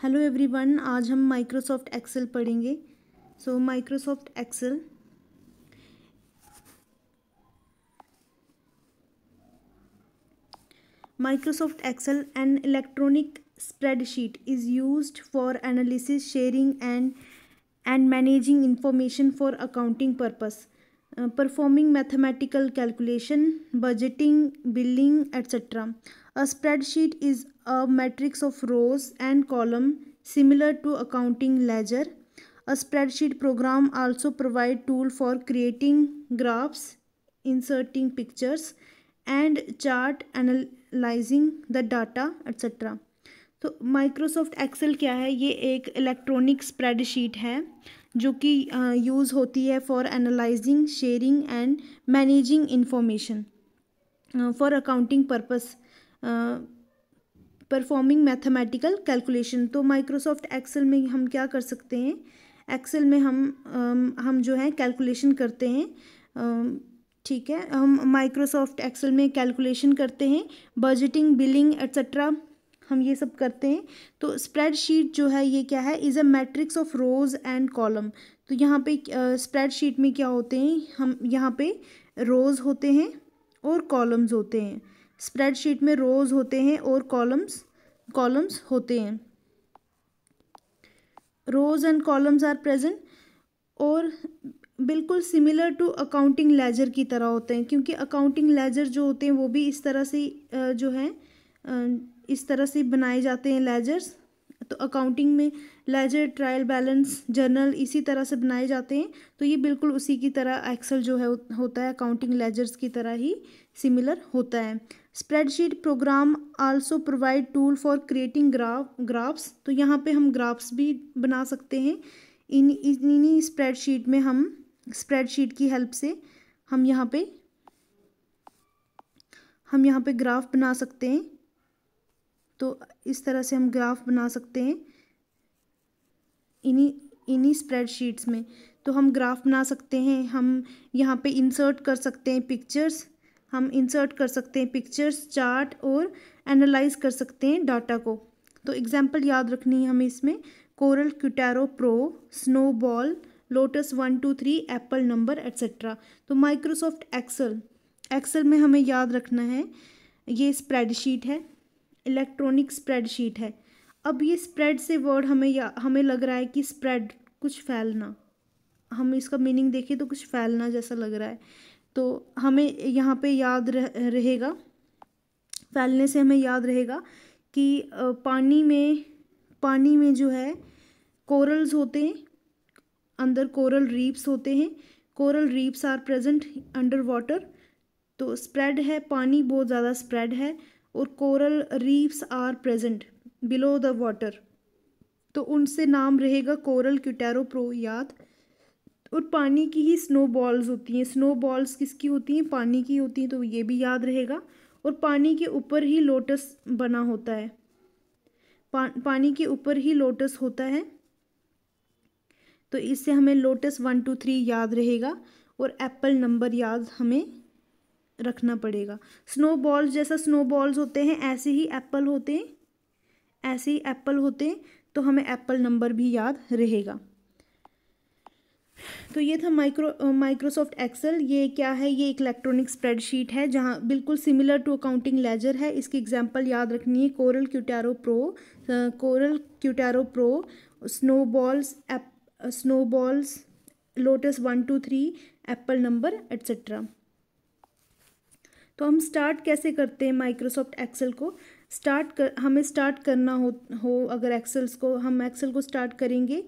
Hello everyone, आज हम Microsoft Excel पढ़ेंगे। Microsoft Excel an electronic spreadsheet is used for analysis, sharing and managing information for accounting purpose, performing mathematical calculation, budgeting, billing, etc. A spreadsheet is a matrix of rows and columns similar to accounting ledger. A spreadsheet program also provide tool for creating graphs, inserting pictures and chart, analyzing the data, etc. तो Microsoft Excel क्या है? ये एक electronic spreadsheet है जो कि use होती है for analysing, sharing and managing information for accounting purpose, performing mathematical calculation. तो माइक्रोसॉफ्ट एक्सेल में हम क्या कर सकते हैं? एक्सेल में हम जो है कैलकुलेशन करते हैं। ठीक है, हम माइक्रोसॉफ्ट एक्सेल में कैलकुलेशन करते हैं, बजटिंग, बिलिंग एट्सेट्रा, हम ये सब करते हैं। तो स्प्रेडशीट जो है ये क्या है? Is a matrix of rose and column. तो यहाँ पे स्प्रेडशीट में क्या होते हैं? हम यहाँ पे रोज होते हैं और कॉलम्स होते हैं। स्प्रेडशीट में रोज होते हैं और कॉलम्स होते हैं। रोज एंड कॉलम्स आर प्रेजेंट और बिल्कुल सिमिलर टू अकाउंटिंग लेजर की तरह होते हैं, क्योंकि अकाउंटिंग लेजर जो होते हैं वो भी इस तरह से जो है इस तरह से बनाए जाते हैं लेजर्स। तो अकाउंटिंग में लेजर, ट्रायल बैलेंस, जर्नल इसी तरह से बनाए जाते हैं। तो ये बिल्कुल उसी की तरह एक्सेल जो है होता है, अकाउंटिंग लेजर्स की तरह ही सिमिलर होता है। Spreadsheet programme also provide tool for creating graphs. तो यहाँ पे हम ग्राफ्स भी बना सकते हैं। इन्हीं स्प्रेडशीट में हम स्प्रेडशीट की हेल्प से हम यहाँ पे ग्राफ बना सकते हैं। तो इस तरह से हम ग्राफ बना सकते हैं इन्हीं स्प्रेडशीट्स में। तो हम ग्राफ बना सकते हैं, हम यहाँ पे इंसर्ट कर सकते हैं पिक्चर्स, चार्ट और एनालाइज कर सकते हैं डाटा को। तो एग्जांपल याद रखनी है हमें इसमें: Corel, Quattro Pro, snowball, Lotus 1 2 3, Apple Numbers etcetera. तो माइक्रोसॉफ्ट एक्सेल में हमें याद रखना है, ये स्प्रेडशीट है, इलेक्ट्रॉनिक स्प्रेडशीट है। अब ये स्प्रेड से वर्ड हमें लग रहा है कि स्प्रेड कुछ फैलना, हम इसका मीनिंग देखें तो कुछ फैलना जैसा लग रहा है। तो हमें यहाँ पे याद रहेगा, फैलने से हमें याद रहेगा कि पानी में जो है कोरल्स होते हैं, अंदर कोरल रीफ्स होते हैं। Coral reefs are present under water. तो स्प्रेड है, पानी बहुत ज़्यादा स्प्रेड है और coral reefs are present below the water. तो उनसे नाम रहेगा कोरल, क्यूटारो प्रो याद। और पानी की ही स्नोबॉल्स होती हैं। स्नोबॉल्स किसकी होती हैं? पानी की होती हैं, तो ये भी याद रहेगा। और पानी के ऊपर ही लोटस बना होता है, पानी के ऊपर ही लोटस होता है। तो इससे हमें लोटस 1 2 3 याद रहेगा और एप्पल नंबर याद हमें रखना पड़ेगा। स्नोबॉल्स जैसा स्नोबॉल्स होते हैं ऐसे ही एप्पल होते हैं, तो हमें एप्पल नंबर भी याद रहेगा। तो ये था माइक्रोसॉफ्ट एक्सेल। ये क्या है? ये एक इलेक्ट्रॉनिक स्प्रेडशीट है जहाँ बिल्कुल सिमिलर टू अकाउंटिंग लेजर है। इसकी एग्जांपल याद रखनी है: Corel, Quattro Pro, snowballs, Lotus 1 2 3, Apple Numbers etcetera. तो हम स्टार्ट कैसे करते हैं माइक्रोसॉफ्ट एक्सेल को? हमें स्टार्ट करना हो अगर एक्सेल को स्टार्ट करेंगे,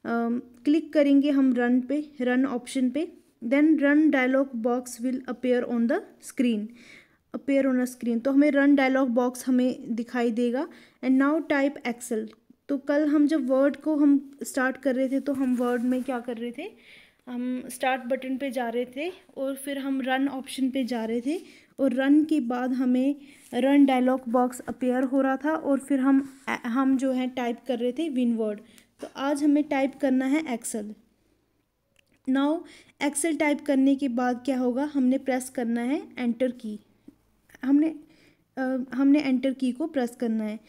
क्लिक करेंगे हम रन ऑप्शन पे। Then run dialog box will appear on screen. तो हमें रन डायलॉग बॉक्स हमें दिखाई देगा। And now type Excel. तो कल हम जब वर्ड को हम स्टार्ट कर रहे थे तो हम वर्ड में क्या कर रहे थे? हम स्टार्ट बटन पे जा रहे थे और फिर हम रन ऑप्शन पे जा रहे थे और रन के बाद हमें रन डायलॉग बॉक्स अपेयर हो रहा था और फिर हम जो है टाइप कर रहे थे विन वर्ड। तो आज हमें टाइप करना है एक्सेल। नाउ एक्सेल टाइप करने के बाद क्या होगा? हमने प्रेस करना है एंटर की। हमने एंटर की को प्रेस करना है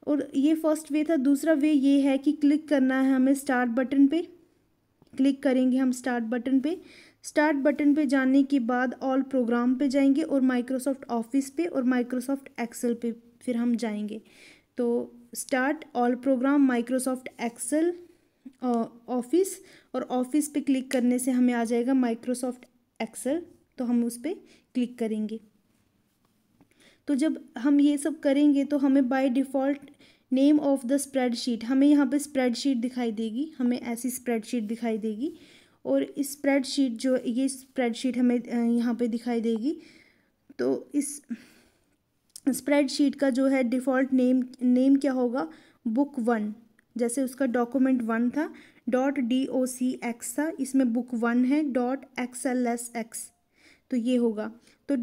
और ये फर्स्ट वे था। दूसरा वे ये है कि क्लिक करना है हमें स्टार्ट बटन पे, क्लिक करेंगे हम स्टार्ट बटन पे। स्टार्ट बटन पे जाने के बाद ऑल प्रोग्राम पे जाएंगे और माइक्रोसॉफ्ट ऑफिस पे और माइक्रोसॉफ्ट एक्सेल पे फिर हम जाएंगे। तो start, all program, Microsoft Excel, office, और ऑफिस पे क्लिक करने से हमें आ जाएगा माइक्रोसॉफ्ट एक्सेल, तो हम उस पर क्लिक करेंगे। तो जब हम ये सब करेंगे तो हमें by default name of the spreadsheet, हमें यहाँ पे स्प्रेडशीट दिखाई देगी, हमें ऐसी स्प्रेडशीट दिखाई देगी। और इस स्प्रेडशीट जो ये स्प्रेडशीट हमें यहाँ पे दिखाई देगी। तो इस स्प्रेडशीट का जो है डिफ़ॉल्ट नेम क्या होगा, बुक 1, जैसे उसका डॉक्यूमेंट 1 था, .docx था, इसमें बुक 1 है, .xlsx, तो ये होगा। तो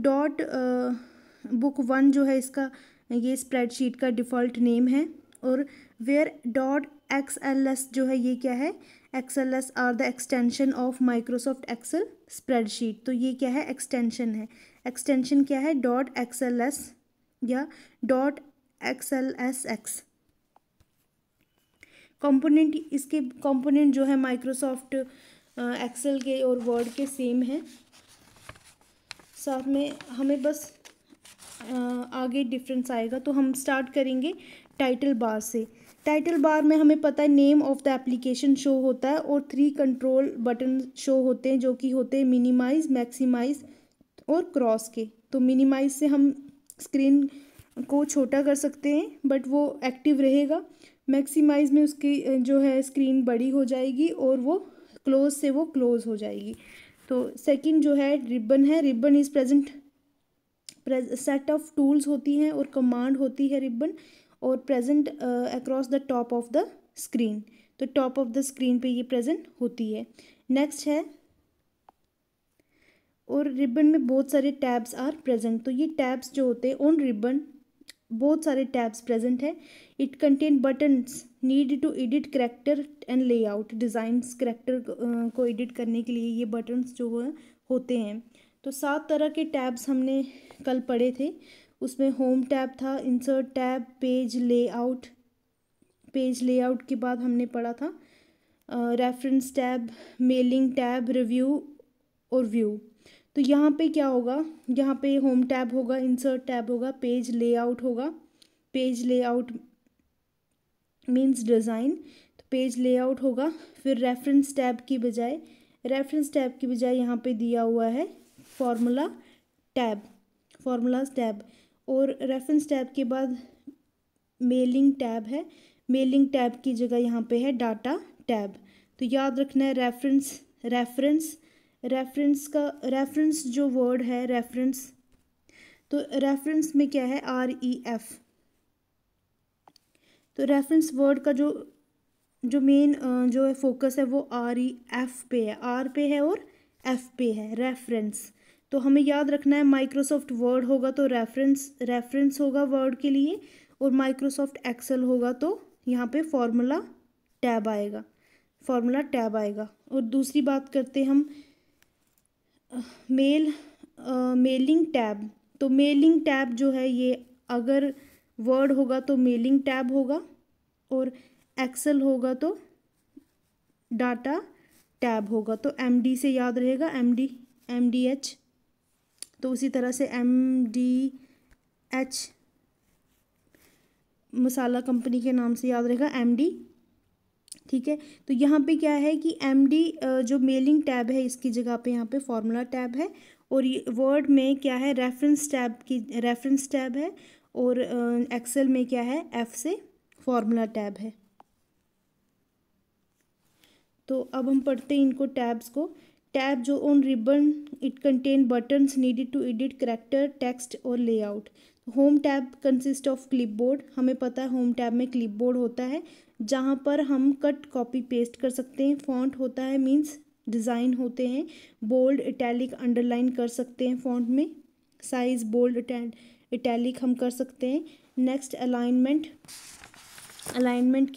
बुक 1 जो है इसका, ये स्प्रेडशीट का डिफ़ॉल्ट नेम है। और वेयर .xls जो है ये क्या है, XLS are the extension of Microsoft Excel spreadsheet, तो ये क्या है, एक्सटेंशन है। एक्सटेंशन क्या है, .xls या .xlsx। कंपोनेंट, इसके कंपोनेंट जो है माइक्रोसॉफ्ट एक्सेल के और वर्ड के सेम है, साथ में हमें बस आगे डिफरेंस आएगा। तो हम स्टार्ट करेंगे टाइटल बार से। टाइटल बार में हमें पता है name of the application show होता है और 3 कंट्रोल बटन शो होते हैं, जो कि होते हैं मिनिमाइज, मैक्सिमाइज और क्रॉस के। तो मिनिमाइज से हम स्क्रीन को छोटा कर सकते हैं बट वो एक्टिव रहेगा। मैक्सिमाइज में उसकी जो है स्क्रीन बड़ी हो जाएगी और वो क्लोज से वो क्लोज हो जाएगी। तो सेकंड जो है रिबन है, ribbon is present set of tools होती हैं और कमांड होती है रिबन, और present across the top of the screen, तो टॉप ऑफ द स्क्रीन पे ये प्रेजेंट होती है। नेक्स्ट है, और रिबन में बहुत सारे टैब्स आर प्रेजेंट, तो ये टैब्स जो होते हैं ऑन रिबन, बहुत सारे टैब्स प्रेजेंट है। It contain buttons need to edit character and layout, designs character को एडिट करने के लिए ये बटन्स जो है होते हैं। तो 7 तरह के टैब्स हमने कल पढ़े थे, उसमें होम टैब था, insert tab, page layout, page layout के बाद हमने पढ़ा था reference tab, mailing tab, review और व्यू। तो यहाँ पे क्या होगा, यहाँ पे होम टैब होगा, इंसर्ट टैब होगा, पेज लेआउट होगा, पेज लेआउट मीन्स डिज़ाइन, तो पेज लेआउट होगा। फिर रेफरेंस टैब की बजाय, रेफरेंस टैब की बजाय यहाँ पे दिया हुआ है फार्मूला टैब, फार्मूलाज टैब। और रेफरेंस टैब के बाद मेलिंग टैब है, मेलिंग टैब की जगह यहाँ पे है डाटा टैब। तो याद रखना है रेफरेंस, रेफरेंस, रेफरेंस का, रेफरेंस जो वर्ड है रेफरेंस, तो रेफरेंस में क्या है, REF। तो रेफरेंस वर्ड का जो जो मेन जो है फोकस है वो REF पे है, R पे है और F पे है, रेफरेंस। तो हमें याद रखना है माइक्रोसॉफ्ट वर्ड होगा तो रेफरेंस, रेफरेंस होगा वर्ड के लिए, और माइक्रोसॉफ्ट एक्सेल होगा तो यहाँ पे फार्मूला टैब आएगा, फार्मूला टैब आएगा। और दूसरी बात करते हम मेलिंग टैब। तो मेलिंग टैब जो है ये अगर वर्ड होगा तो मेलिंग टैब होगा, और एक्सेल होगा तो डाटा टैब होगा। तो MD से याद रहेगा, MDH, तो उसी तरह से MDH मसाला कंपनी के नाम से याद रहेगा MD, ठीक है। तो यहाँ पे क्या है कि MD जो मेलिंग टैब है इसकी जगह पे यहाँ पे फार्मूला टैब है, और ये वर्ड में क्या है, रेफरेंस टैब की, रेफरेंस टैब है, और एक्सेल में क्या है, F से फार्मूला टैब है। तो अब हम पढ़ते हैं इनको टैब्स को। टैब जो on ribbon, it contain buttons needed to edit character, text और layout. Home tab consist of clipboard, हमें पता है होम टैब में क्लिपबोर्ड होता है जहाँ पर हम कट कॉपी पेस्ट कर सकते हैं। फॉन्ट होता है मीन्स डिज़ाइन होते हैं, बोल्ड इटैलिक अंडरलाइन कर सकते हैं फॉन्ट में, साइज बोल्ड इटैलिक हम कर सकते हैं। नेक्स्ट अलाइनमेंट, अलाइनमेंट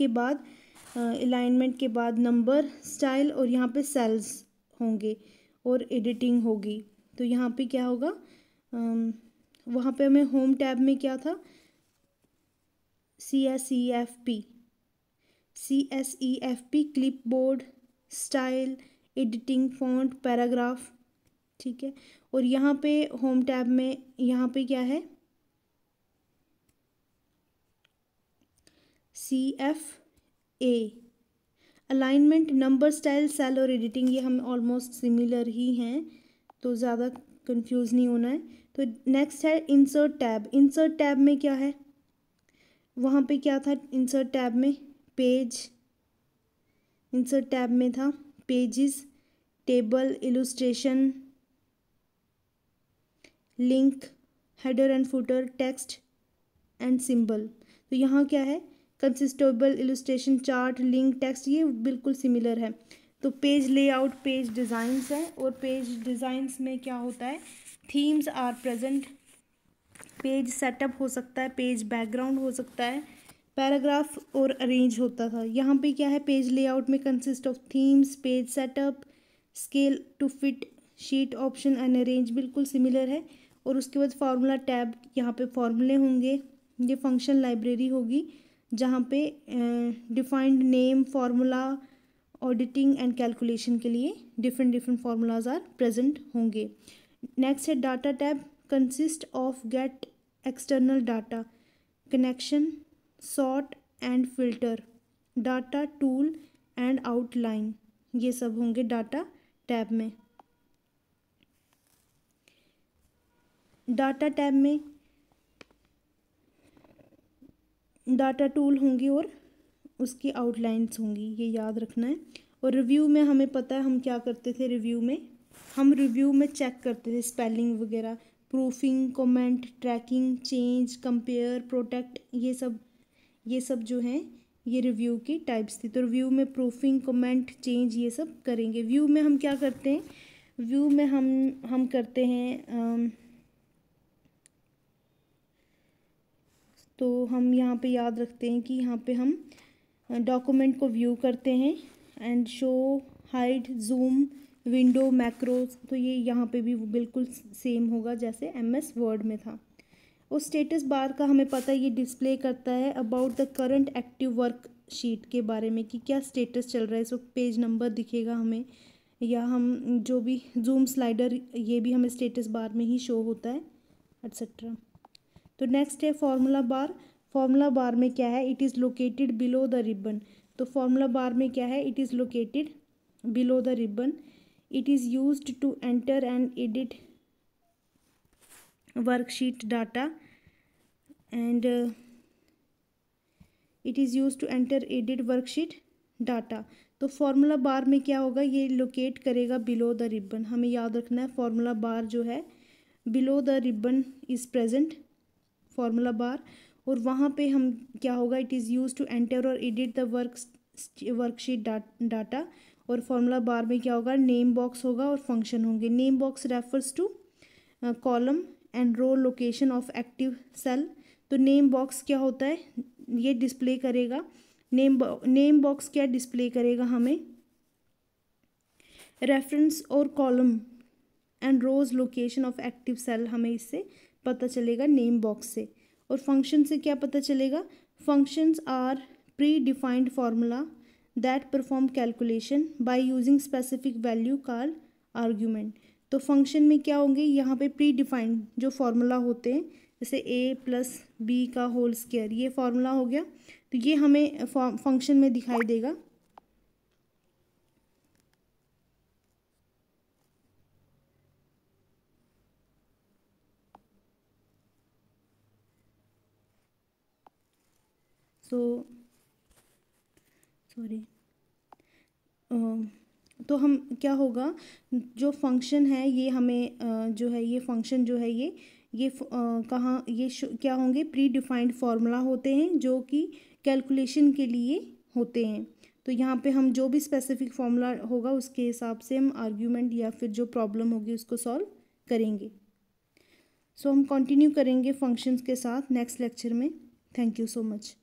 के बाद नंबर, स्टाइल, और यहाँ पे सेल्स होंगे और एडिटिंग होगी। तो यहाँ पे क्या होगा, वहाँ पे हमें होम टैब में क्या था, CSEFP, CSEFP clipboard, style, editing, font, paragraph, ठीक है। और यहाँ पे होम टैब में यहाँ पे क्या है, CFA, alignment, number, style, cell और एडिटिंग, ये हम ऑलमोस्ट सिमिलर ही हैं, तो ज़्यादा कंफ्यूज नहीं होना है। तो नेक्स्ट है इंसर्ट टैब। इंसर्ट टैब में क्या है, वहाँ पे क्या था इंसर्ट टैब में, पेज, इंसर्ट टैब में था pages, table, illustration, link, header and footer, text and symbol. तो यहाँ क्या है, कंसिस्टेबल, इलस्ट्रेशन, चार्ट, लिंक, टेक्स्ट, ये बिल्कुल सिमिलर है। तो पेज लेआउट, पेज डिज़ाइंस है, और पेज डिज़ाइंस में क्या होता है, themes are present, page setup हो सकता है, पेज बैकग्राउंड हो सकता है, पैराग्राफ और अरेंज होता था। यहाँ पे क्या है, पेज लेआउट में consist of themes, page setup, scale to fit, sheet option and arrange, बिल्कुल सिमिलर है। और उसके बाद फार्मूला टैब, यहाँ पे फार्मूले होंगे, ये फंक्शन लाइब्रेरी होगी जहाँ पे defined name, formula, auditing and calculation के लिए डिफरेंट फार्मूलाज आर प्रेजेंट होंगे। नेक्स्ट है data tab, consist of gate external data, connection, sort and filter, data tool and outline, ये सब होंगे डाटा टैब में। डाटा टैब में डाटा टूल होंगी और उसकी आउटलाइंस होंगी, ये याद रखना है। और रिव्यू में हमें पता है हम क्या करते थे, रिव्यू में चेक करते थे स्पेलिंग वगैरह, proofing, comment, tracking, change, compare, protect, ये सब जो हैं ये रिव्यू की टाइप्स थी। तो रिव्यू में प्रूफिंग, कमेंट, चेंज, ये सब करेंगे। व्यू में हम क्या करते हैं, व्यू में हम करते हैं तो हम यहाँ पे याद रखते हैं कि यहाँ पे हम डॉक्यूमेंट को व्यू करते हैं, and show, hide, zoom, window, macros, तो ये यहाँ पे भी बिल्कुल सेम होगा जैसे MS वर्ड में था। और स्टेटस बार का हमें पता है, ये डिस्प्ले करता है about the current active work sheet के बारे में कि क्या स्टेटस चल रहा है। सो पेज नंबर दिखेगा हमें, या हम जो भी जूम स्लाइडर, ये भी हमें स्टेटस बार में ही शो होता है, एट्सेट्रा। तो नेक्स्ट है फार्मूला बार। फार्मूला बार में क्या है, it is located below the ribbon. तो फार्मूला बार में क्या है, it is located below the ribbon, it is used to enter and edit worksheet data, and it is used to enter edit worksheet data. तो formula bar में क्या होगा, ये locate करेगा बिलो द रिबन, हमें याद रखना है फार्मूला बार जो है below the ribbon is present formula bar. और वहाँ पे हम क्या होगा, it is use to enter और एडिट द वर्कशीट डाटा। और फार्मूला बार में क्या होगा, नेम बॉक्स होगा और फंक्शन होंगे। Name box refers to column and row location of active cell. तो नेम बॉक्स क्या होता है, ये डिस्प्ले करेगा, नेम बॉक्स क्या डिस्प्ले करेगा हमें, रेफरेंस और column and rows location of active cell, हमें इससे पता चलेगा नेम बॉक्स से। और फंक्शन से क्या पता चलेगा, functions are predefined formula that perform calculation by using specific value called argument. तो फंक्शन में क्या होंगे, यहाँ पे प्री डिफाइंड जो फार्मूला होते हैं, जैसे A+B का होल स्क्वायर, ये फार्मूला हो गया, तो ये हमें फंक्शन में दिखाई देगा। तो हम क्या होगा, जो फंक्शन है ये हमें जो है ये फंक्शन जो है ये कहाँ ये क्या होंगे, प्री डिफाइंड फार्मूला होते हैं जो कि कैलकुलेशन के लिए होते हैं। तो यहाँ पे हम जो भी स्पेसिफिक फार्मूला होगा उसके हिसाब से हम आर्ग्यूमेंट या फिर जो प्रॉब्लम होगी उसको सॉल्व करेंगे। सो हम कंटिन्यू करेंगे फंक्शंस के साथ नेक्स्ट लेक्चर में। Thank you so much.